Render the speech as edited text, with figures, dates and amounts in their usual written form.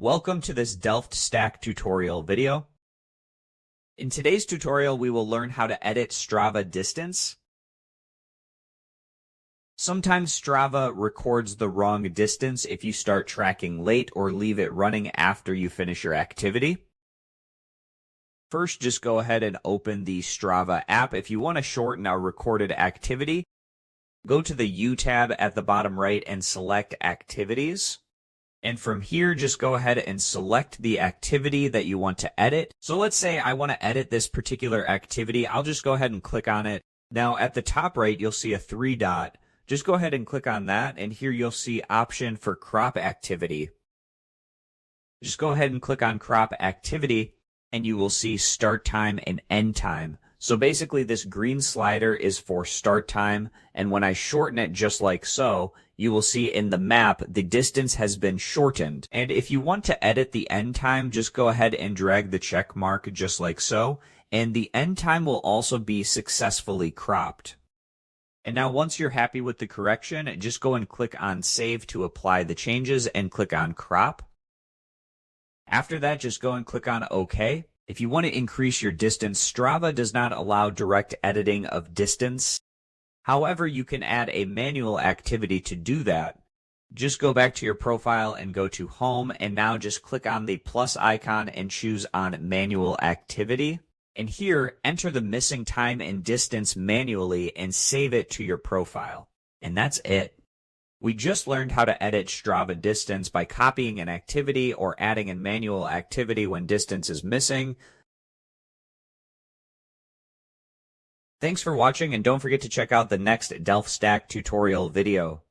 Welcome to this DelftStack tutorial video. In today's tutorial, we will learn how to edit Strava distance. Sometimes Strava records the wrong distance if you start tracking late or leave it running after you finish your activity. First, just go ahead and open the Strava app. If you want to shorten our recorded activity, go to the U tab at the bottom right and select Activities. And from here, just go ahead and select the activity that you want to edit. So let's say I want to edit this particular activity. I'll just go ahead and click on it. Now at the top right, you'll see a 3-dot. Just go ahead and click on that. And here you'll see option for crop activity. Just go ahead and click on crop activity and you will see start time and end time. So basically this green slider is for start time. And when I shorten it just like so, you will see in the map, the distance has been shortened. And if you want to edit the end time, just go ahead and drag the check mark just like so. And the end time will also be successfully cropped. And now once you're happy with the correction, just go and click on Save to apply the changes and click on Crop. After that, just go and click on OK. If you want to increase your distance, Strava does not allow direct editing of distance. However, you can add a manual activity to do that. Just go back to your profile and go to Home, and now just click on the plus icon and choose on Manual Activity. And here, enter the missing time and distance manually and save it to your profile. And that's it. We just learned how to edit Strava distance by copying an activity or adding a manual activity when distance is missing. Thanks for watching, and don't forget to check out the next DelftStack tutorial video.